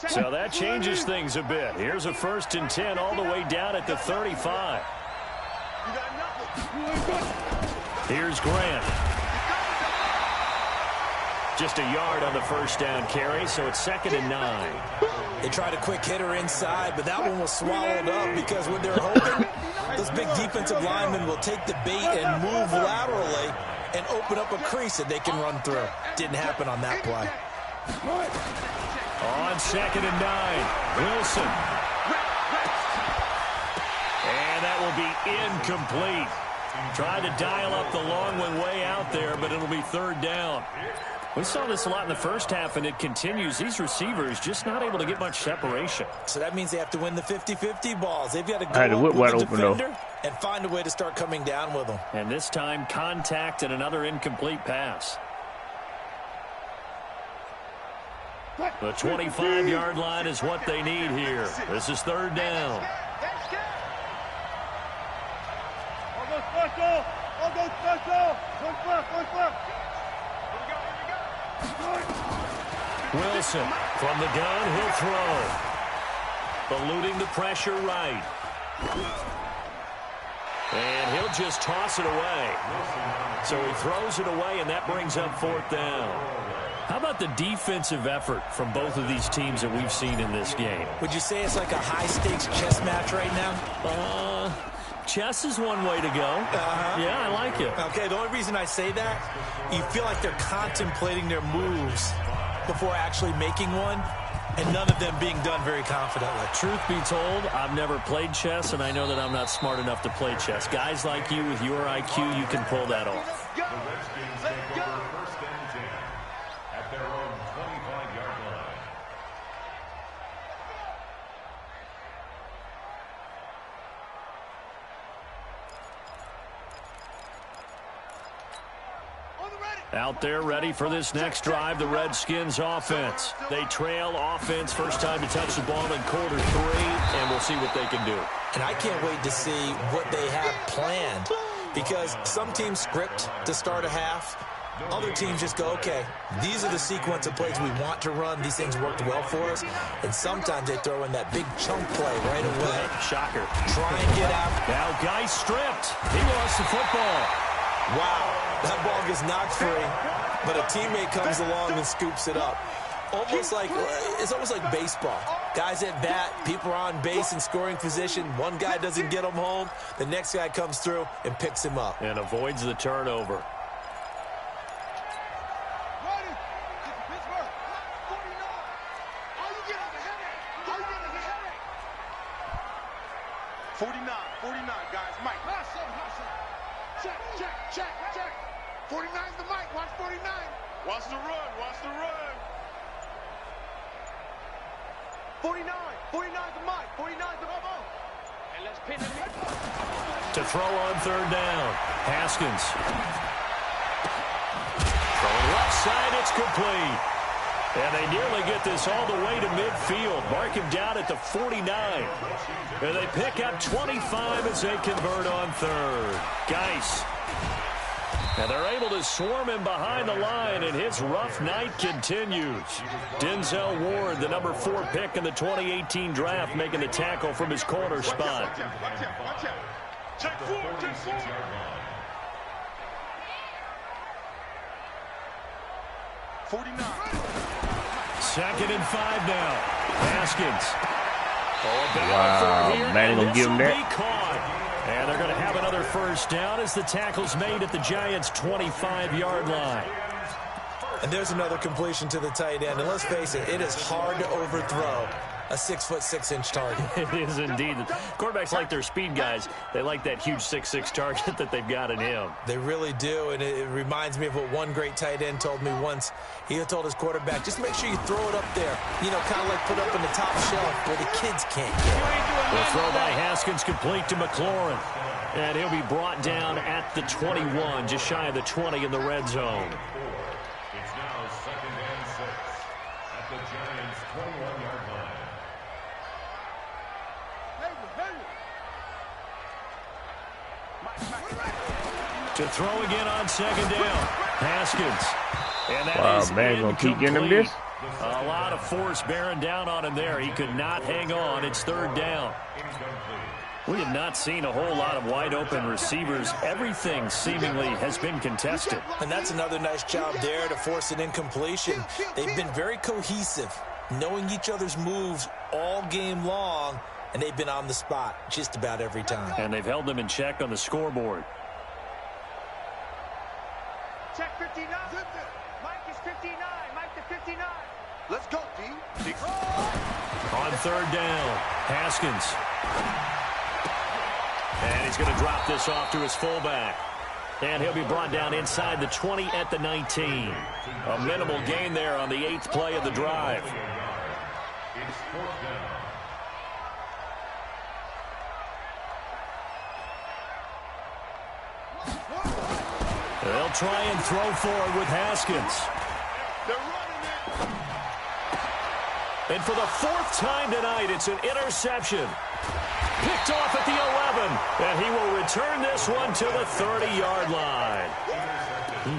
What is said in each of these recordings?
So that changes things a bit. Here's a 1st and 10 all the way down at the 35. Here's Grant. Just a yard on the 1st down carry, so it's 2nd and 9. They tried a quick hitter inside, but that one was swallowed up because what they're hoping, those big defensive linemen will take the bait and move laterally and open up a crease that they can run through. Didn't happen on that play. On 2nd and 9, Wilson. And that will be incomplete. Tried to dial up the long one way out there, but it'll be 3rd down. We saw this a lot in the 1st half, and it continues. These receivers just not able to get much separation. So that means they have to win the 50-50 balls. They've got to go up with the defender and find a way to start coming down with them. And this time, contact and another incomplete pass. The 25-yard line is what they need here. This is 3rd down. Wilson from the gun, he'll throw. Eluding the pressure right. And he'll just toss it away. So he throws it away, and that brings up 4th down. How about the defensive effort from both of these teams that we've seen in this game? Would you say it's like a high-stakes chess match right now? Chess is one way to go. Yeah, I like it. Okay, the only reason I say that, you feel like they're contemplating their moves before actually making one, and none of them being done very confidently. Truth be told, I've never played chess, and I know that I'm not smart enough to play chess. Guys like you with your IQ, you can pull that off. Out there ready for this next drive, the Redskins offense. They trail offense, first time to touch the ball in quarter 3, and we'll see what they can do. And I can't wait to see what they have planned, because some teams script to start a half. Other teams just go, okay, these are the sequence of plays we want to run. These things worked well for us. And sometimes they throw in that big chunk play right away. Shocker. Try and get out. Now Geis stripped. He lost the football. Wow, that ball gets knocked free, but a teammate comes along and scoops it up. It's almost like baseball. Guys at bat, people are on base in scoring position. One guy doesn't get him home. The next guy comes through and picks him up. And avoids the turnover. Check. 49's the mic. Watch 49. Watch the run. 49. 49's the mic. 49's the bubble. And let's pin him. To throw on 3rd down. Haskins. Throwing left side. It's complete. And they nearly get this all the way to midfield. Mark him down at the 49. And they pick up 25 as they convert on 3rd. Geis. And they're able to swarm him behind the line, and his rough night continues. Denzel Ward, the number 4 pick in the 2018 draft, making the tackle from his corner spot. Watch out. Check 4. 49. 2nd and 5 now. Haskins. Wow, man, gonna give him that. And they're going to have another 1st down as the tackle's made at the Giants' 25-yard line. And there's another completion to the tight end. And let's face it, it is hard to overthrow a 6'6" target. It is indeed. Quarterbacks like their speed guys. They like that huge 6'6" target that they've got in him. They really do, and it reminds me of what one great tight end told me once. He told his quarterback, just make sure you throw it up there. You know, kind of like put up in the top shelf where the kids can't get it. The throw by Haskins complete to McLaurin. And he'll be brought down at the 21, just shy of the 20 in the red zone. It's now 2nd and 6 at the Giants' 21-yard line. To throw again on 2nd down. Haskins. And that Wow, is man, gonna keep getting him this? A lot of force bearing down on him there. He could not hang on. It's third down. We have not seen a whole lot of wide-open receivers. Everything seemingly has been contested. And that's another nice job there to force an incompletion. They've been very cohesive, knowing each other's moves all game long, and they've been on the spot just about every time. And they've held them in check on the scoreboard. Check 59. Mike is 59. Mike to 59. Let's go, D. On third down, Haskins. And he's going to drop this off to his fullback. And he'll be brought down inside the 20 at the 19. A minimal gain there on the 8th play of the drive. It's fourth down. They'll try and throw forward with Haskins. And for the 4th time tonight, it's an interception. Picked off at the 11, and he will return this one to the 30-yard line.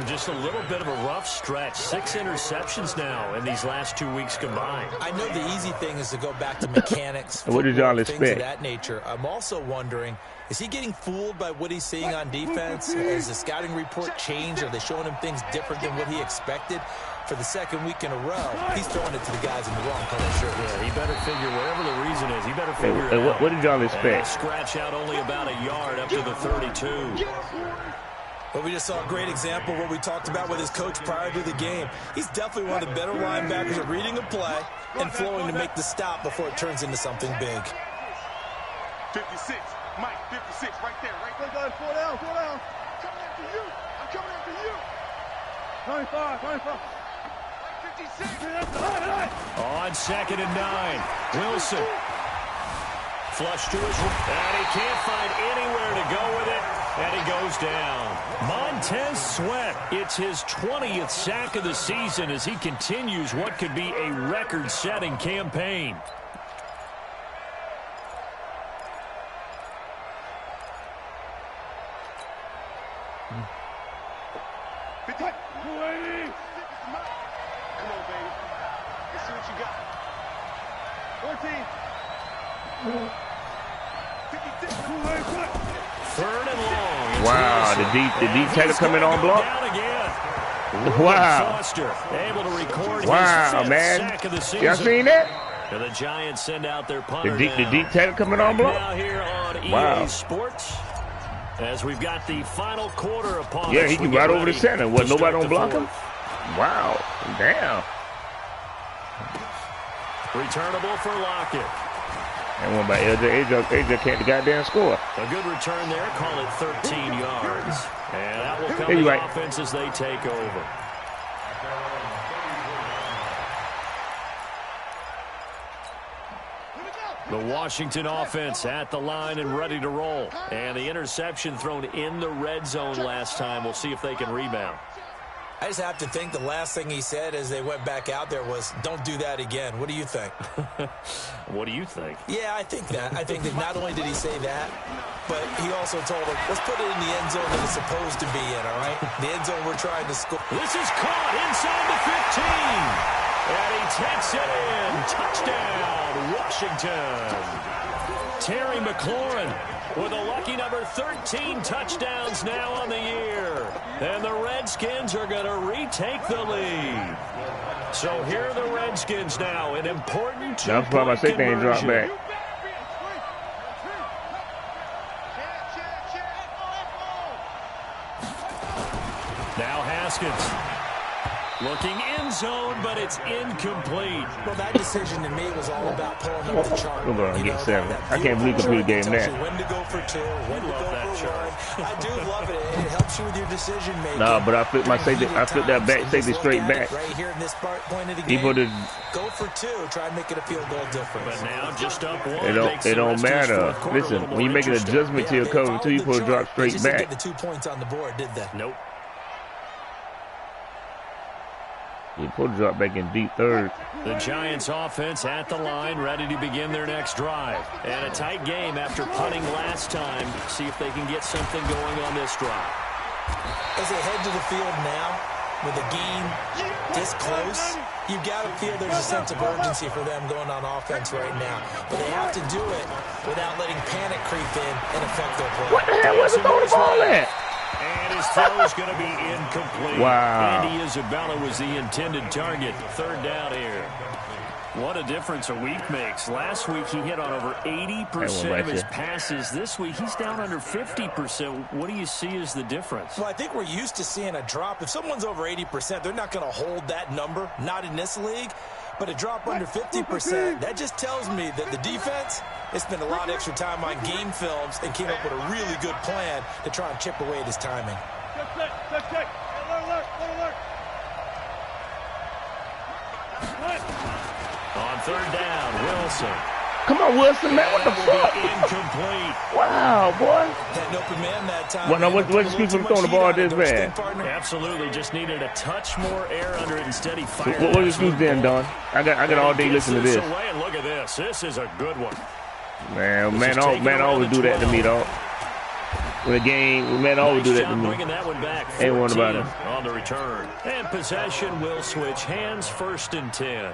Just a little bit of a rough stretch. 6 interceptions now in these last 2 weeks combined. I know the easy thing is to go back to mechanics. What did y'all things expect? of that nature. I'm also wondering, is he getting fooled by what he's seeing on defense? Has the scouting report changed? Are they showing him things different than what he expected? For the 2nd week in a row, he's throwing it to the guys in the wrong color shirt. Yeah, he better figure, whatever the reason is, he better figure it out. What did y'all expect? Scratch out only about a yard up to the 32. But we just saw a great example of what we talked about with his coach prior to the game. He's definitely one of the better linebackers at reading a play and flowing to make the stop before it turns into something big. 56. Mike, 56. Right there. Right there. 4 down. 4 down. Coming after you. I'm coming after you. 25. 25. 56. On 2nd and 9. Wilson. Flush to his right. And he can't find anywhere to go with it. And he goes down. Montez Sweat. It's his 20th sack of the season as he continues what could be a record-setting campaign. Come on, baby. Let's see what you got. 14. 56. 3rd and long. Wow, the deep tackle coming on block. Down again. Wow. Foster able to record his Wow, 5th man. sack of the season. Y'all seen that? And the Giants send out their punter The now. deep tackle coming on block. Now here on EA Wow. Sports, as we've got the final quarter upon Yeah, us, he we can get right over ready the center. to What, nobody start don't the block him? fourth. Wow, damn. Returnable for Lockett. And one by AJ can't the goddamn score. A good return there. Call it 13 yards. And that will come Hey, to the right. offense as they take over. The Washington offense at the line and ready to roll. And the interception thrown in the red zone last time. We'll see if they can rebound. I just have to think the last thing he said as they went back out there was, don't do that again. What do you think? What do you think? Yeah, I think that. I think that not only did he say that, but he also told him, let's put it in the end zone that it's supposed to be in, all right? The end zone we're trying to score. This is caught inside the 15. And he takes it in. Touchdown, Washington. Terry McLaurin with a lucky number 13 touchdowns now on the year. And the Redskins are going to retake the lead. So here are the Redskins now, an important two-point conversion. Drop back. Now Haskins. Looking in zone, but it's incomplete. Well, that decision to me was all about pulling up the chart. We're going to get 7. That I can't believe computer game tells that. you when to go for 2, when to go that for chart. 1. I do love it. It helps you with your decision making. No, but I flipped that back, safety straight back. Right here in this point of the He game. put it. Go for 2. Try and make it a field goal difference. But now just up 1. It don't matter. Listen, when you make an adjustment to your cover 2, you put a drop straight They just didn't back. get the 2 points on the board, did they? Nope. You put a drop back in deep third. The Giants offense at the line, ready to begin their next drive. And a tight game after punting last time. See if they can get something going on this drive. As they head to the field now, with a game this close, you've got to feel there's a sense of urgency for them going on offense right now. But they have to do it without letting panic creep in and affect their play. What the hell was he throwing the ball at? And his throw is going to be incomplete. Wow. Andy Isabella was the intended target. Third down here. What a difference a week makes. Last week, he hit on over 80% of his passes. This week, he's down under 50%. What do you see as the difference? Well, I think we're used to seeing a drop. If someone's over 80%, they're not going to hold that number, not in this league. But a drop under 50%, that just tells me that the defense has spent a lot of extra time on game films and came up with a really good plan to try and chip away at his timing. Check. Alert. On third down, Wilson. Come on, Wilson, man. What the fuck? Incomplete. Wow, boy. Had an open man that time. Well, now, what's the excuse for throwing the ball at this man? Absolutely. Just needed a touch more air under it. Instead, he fired. What was the excuse then, Don? I got all day listening to this. Away and look at this. This is a good one. Man always do that to me, dog. With a game, man always do that to me. Bringing that one back. Ain't one about it. On the return. And possession will switch hands. 1st and 10.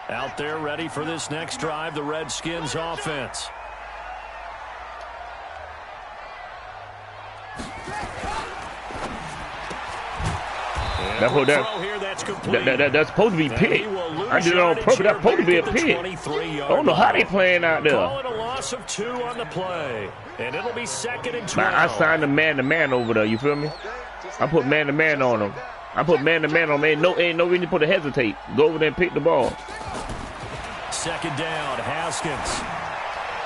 Out there ready for this next drive, the Redskins offense. That's supposed to be pick. I did it on purpose. That's supposed to be a pick. I don't know how they playing out there. Call it a loss of 2 on the play. And it'll be 2nd and 12. I signed a man-to-man over there. You feel me? I put man-to-man on them. Ain't no reason to hesitate. Go over there and pick the ball. 2nd down, Haskins.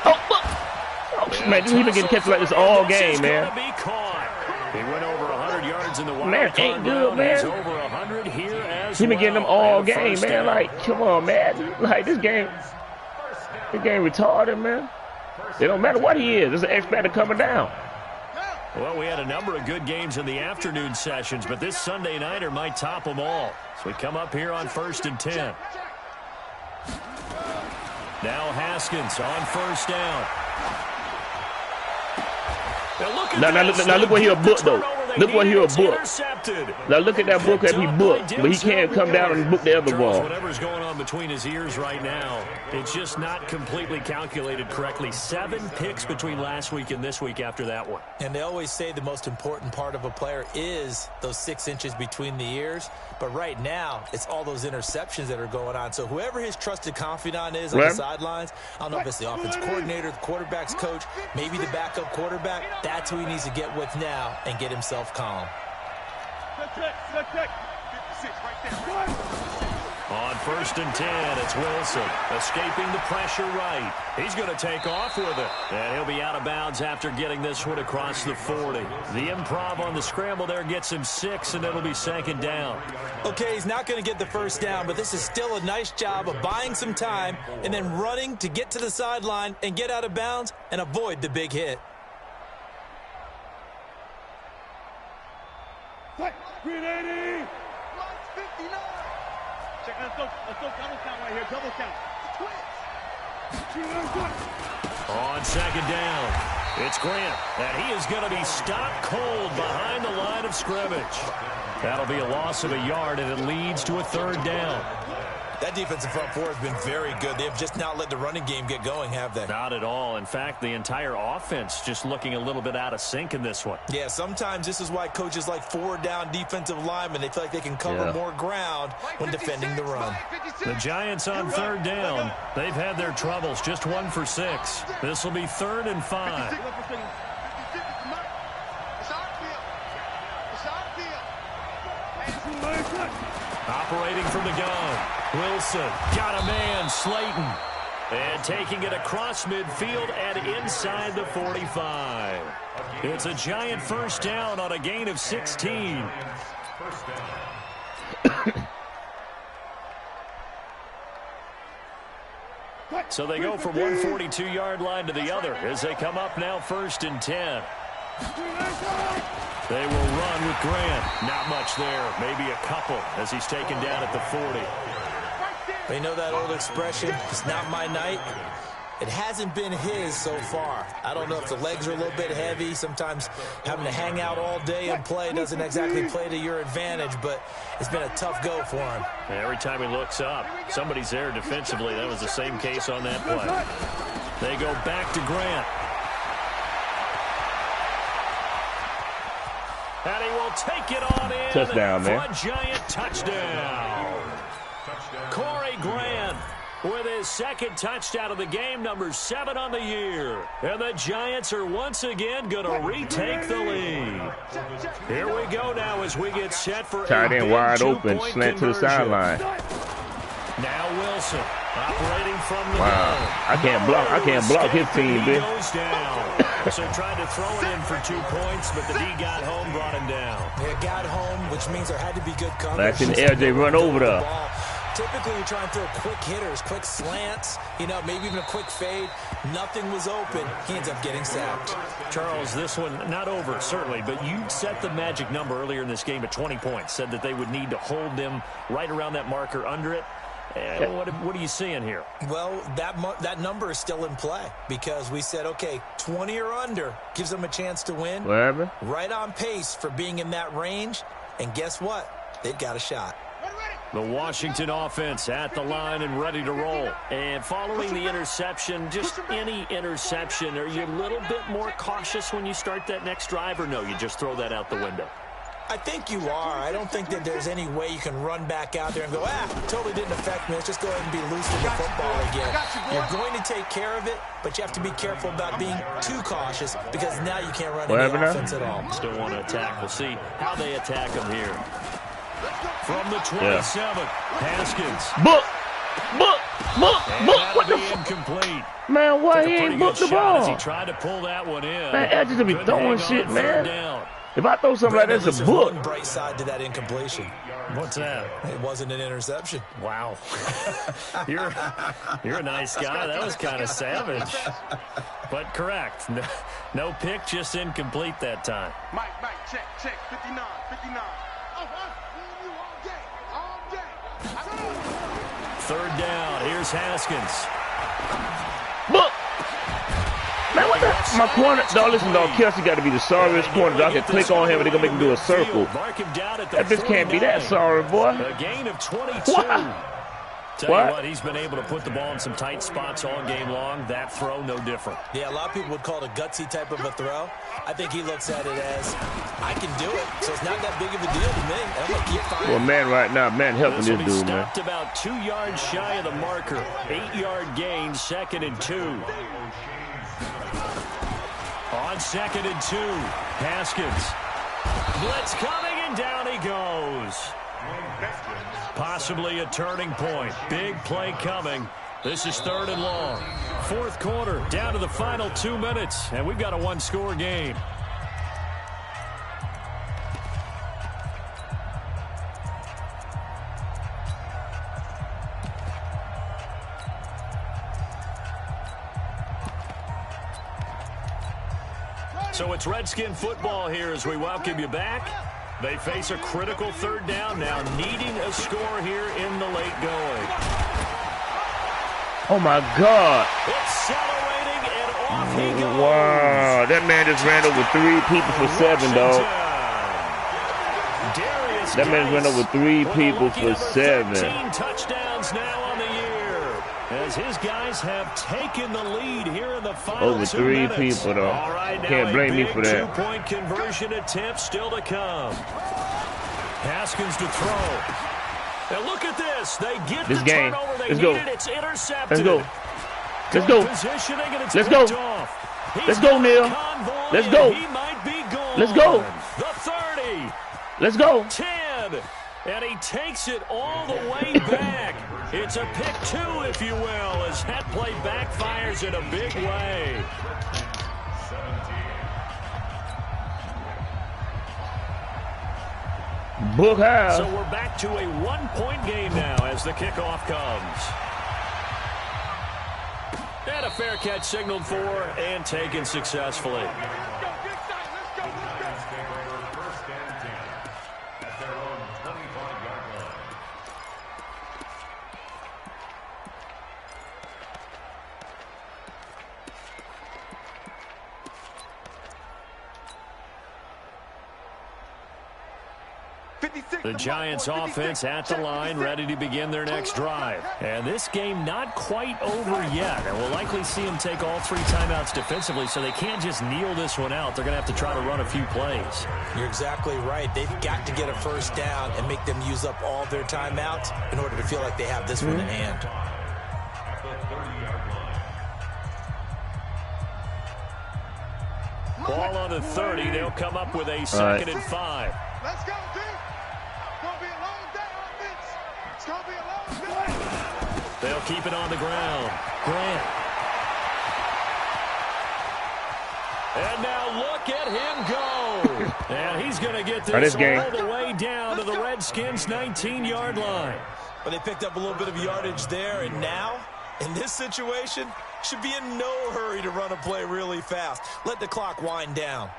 Oh, man, he been getting catches like this all game, man. He went over 100 yards in the wild Man, ain't good, man. He's over 100 here as He been getting them all game, man. Down. Like, come on, man. Like, this game retarded, man. It don't matter what he is. There's an X factor coming down. Well, we had a number of good games in the afternoon sessions, but this Sunday nighter might top them all. So we come up here on 1st and 10. Now Haskins on 1st down. Now look what he'll book, though. Look what he'll book. Now look at that book that he booked, but he can't come down and book the other ball. Whatever's going on between his ears right now, it's just not completely calculated correctly. 7 picks between last week and this week after that one. And they always say the most important part of a player is those 6 inches between the ears. But right now, it's all those interceptions that are going on. So whoever his trusted confidant is on the sidelines, I don't know if it's the offense coordinator, the quarterback's coach, maybe the backup quarterback, that's who he needs to get with now and get himself calm. Check. 56 right there. On 1st and 10, it's Wilson escaping the pressure right. He's going to take off with it. And he'll be out of bounds after getting this one across the 40. The improv on the scramble there gets him 6, and it'll be 2nd down. Okay, he's not going to get the 1st down, but this is still a nice job of buying some time and then running to get to the sideline and get out of bounds and avoid the big hit. Green 80. 59. Check, let's go double count right here. Double count. On 2nd down, it's Grant, and he is going to be stopped cold behind the line of scrimmage. That'll be a loss of a yard, and it leads to a 3rd down. That defensive front four has been very good. They have just not let the running game get going, have they? Not at all. In fact, the entire offense just looking a little bit out of sync in this one. Yeah, sometimes this is why coaches like 4-down defensive linemen, they feel like they can cover more ground when defending the run. The Giants on 3rd down. They've had their troubles. Just 1 for 6. This will be 3rd and 5. Operating from the gun. Wilson got a man, Slayton. And taking it across midfield and inside the 45. It's a Giant 1st down on a gain of 16. So they go from one 42-yard line to the other as they come up now 1st and 10. They will run with Grant. Not much there. Maybe a couple as he's taken down at the 40. They know that old expression, it's not my night. It hasn't been his so far. I don't know if the legs are a little bit heavy. Sometimes having to hang out all day and play doesn't exactly play to your advantage, but it's been a tough go for him. Every time he looks up, somebody's there defensively. That was the same case on that play. They go back to Grant. And he will take it on in. Touchdown, man. For a giant touchdown. Corey Grant with his second touchdown of the game, number 7 on the year. And the Giants are once again going to retake the lead. Here we go now as we get set for tight end wide open, slant to the sideline. Now Wilson operating from the wow. I can't block his team, bitch. Goes down. So tried to throw it in for 2 points, but the D got home, brought him down. It got home, which means there had to be good coverage. That's an LJ run over there. Typically, you're trying to throw quick hitters, quick slants, you know, maybe even a quick fade. Nothing was open. He ends up getting sacked. Charles, this one not over, certainly, but you set the magic number earlier in this game at 20 points, said that they would need to hold them right around that marker under it. What are you seeing here? Well, that number is still in play because we said, okay, 20 or under gives them a chance to win. Whatever. Right on pace for being in that range. And guess what? They've got a shot. The Washington offense at the line and ready to roll. And following the interception, just any interception, are you a little bit more cautious when you start that next drive, or no, you just throw that out the window? I think you are. I don't think that there's any way you can run back out there and go, totally didn't affect me. Let's just go ahead and be loose with the football again. You're going to take care of it, but you have to be careful about being too cautious because now you can't run any offense at all. Still want to attack. We'll see how they attack him here. From the 27, Haskins. Book. What the incomplete. Man, why he ain't booked the ball? As he tried to pull that one in. Man, I just be throwing shit, man. If I throw something like that, it's a book. One bright side to that incompletion. What's that? It wasn't an interception. Wow. You're a nice guy. That was kind of savage. But correct. No pick, just incomplete that time. Mike, check. 59. Third down. Here's Haskins. Book. Man, what the? My corner, dog, listen, dog, Kelsey got to be the sorriest corner. Dog, I can click on him and they're going to make him do a circle. That bitch can't be that sorry, boy. A gain of 22. What? Tell you what, he's been able to put the ball in some tight spots all game long. That throw, no different. Yeah, a lot of people would call it a gutsy type of a throw. I think he looks at it as, I can do it, so it's not that big of a deal to me. I'm going to keep firing. Well, man, right now, man, helping this dude, man. Stopped about 2 yards shy of the marker. 8-yard gain, 2nd and 2. On 2nd and 2, Haskins. Blitz coming, and down he goes. Possibly a turning point. Big play coming. This is 3rd and long. 4th quarter, down to the final 2 minutes, and we've got a 1-score game. So it's Redskin football here as we welcome you back. They face a critical 3rd down now, needing a score here in the late going. Oh, my God. Accelerating and off he goes. Wow, that man just ran over 3 people for 7, dog. That man ran over 3 people for 7. 13 touchdowns now on the year, as his guys have taken the lead here in the final over 2 3 minutes. people, though. All right, can't blame me for that. 2-point conversion attempt still to come. Haskins to throw. Now look at this. They get this the game. turnover they Let's needed. go. It's intercepted. Let's go. Let's go. Positioning and it's Let's go. off. Let's go, Neil. Let's go. He might be gone. Let's go. The 30. Let's go. 10. And he takes it all the way back. It's a pick 2, if you will, as that play backfires in a big way. Book house. So we're back to a 1-point game now as the kickoff comes. And a fair catch signaled for and taken successfully. The Giants offense at the line, ready to begin their next drive. And this game not quite over yet. And we'll likely see them take all 3 timeouts defensively, so they can't just kneel this one out. They're going to have to try to run a few plays. You're exactly right. They've got to get a first down and make them use up all their timeouts in order to feel like they have this one in hand. Ball on the 30. They'll come up with a 2nd and 5. Let's go, dude. It's going to be a long day, offense. It's going to be a long day. They'll keep it on the ground. Grant. And now look at him go. And he's going to get this all the way down to the Redskins' 19-yard line. But they picked up a little bit of yardage there, and now, in this situation, should be in no hurry to run a play really fast. Let the clock wind down.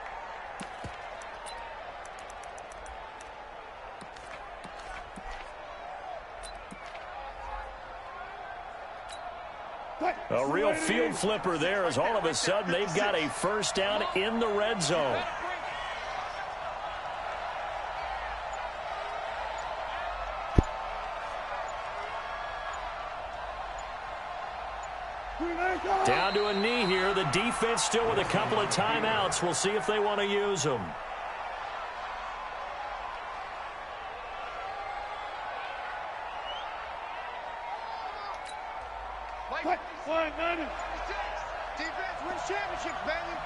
A real field flipper there as all of a sudden they've got a first down in the red zone. Down to a knee here. The defense still with a couple of timeouts. We'll see if they want to use them. Defense wins championships, baby.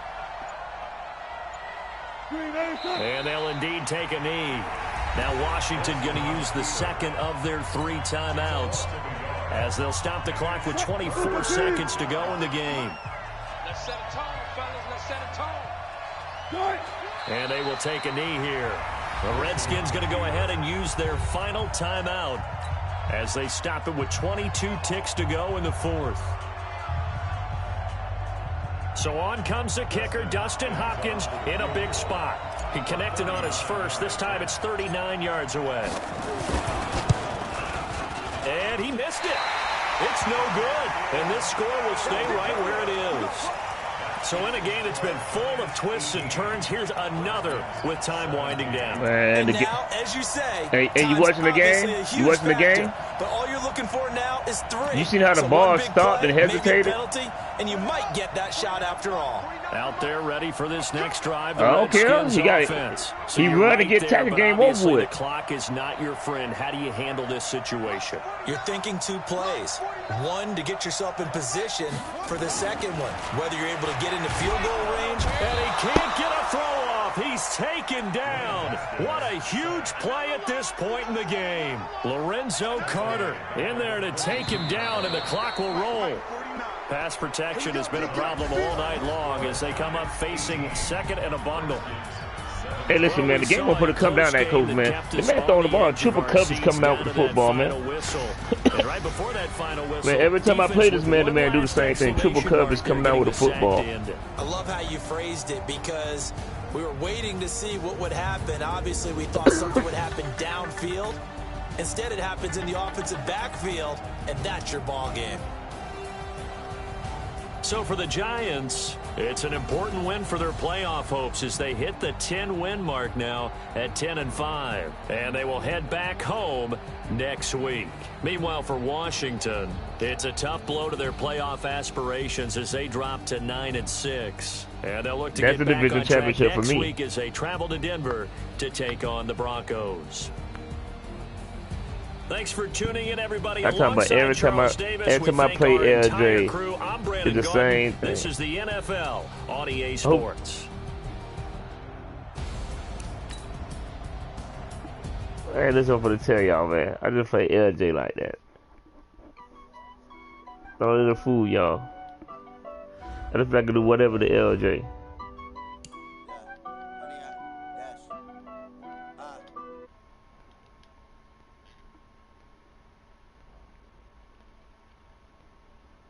And they'll indeed take a knee. Now Washington going to use the 2nd of their 3 timeouts as they'll stop the clock with 24 seconds to go in the game. Let's set a tone, fellas. Let's set a tone. And they will take a knee here. The Redskins going to go ahead and use their final timeout as they stop it with 22 ticks to go in the 4th. So on comes the kicker, Dustin Hopkins, in a big spot. He connected on his first. This time it's 39 yards away. And he missed it. It's no good. And this score will stay right where it is. So in a game that's been full of twists and turns, here's another with time winding down. And now, as you say, hey, you watching the game? You watching the game? But all you're looking for now is 3. You seen how the ball stopped and hesitated? Penalty, and you might get that shot after all. Out there ready for this next drive. I don't care. He got it. So he run to get tackled, game over with. The clock is not your friend. How do you handle this situation? You're thinking 2 plays. 1 to get yourself in position for the 2nd one. Whether you're able to get into field goal range. And he can't get a throw off. He's taken down. What a huge play at this point in the game. Lorenzo Carter in there to take him down, and the clock will roll. Pass protection has been a problem all night long as they come up facing 2nd and a bundle. Hey, listen, man, the game won't put a come down that coach, man. The man throwing the ball, triple coverage coming out with the football, man. Man, every time I play this man, the man do the same thing. Triple coverage coming out with the football. I love how you phrased it because we were waiting to see what would happen. Obviously, we thought something would happen downfield. Instead, it happens in the offensive backfield, and that's your ball game. So for the Giants, it's an important win for their playoff hopes as they hit the 10-win mark now at 10-5. And they will head back home next week. Meanwhile, for Washington, it's a tough blow to their playoff aspirations as they drop to 9-6. And they'll look to get back on track next week as they travel to Denver to take on the Broncos. Thanks for tuning in, everybody. I'm talking about every time I play LJ, it's the same thing. This is the NFL on EA Sports. Hey, listen for to tell y'all, man. I just play LJ like that. Don't let it fool y'all. I just like to do whatever the LJ.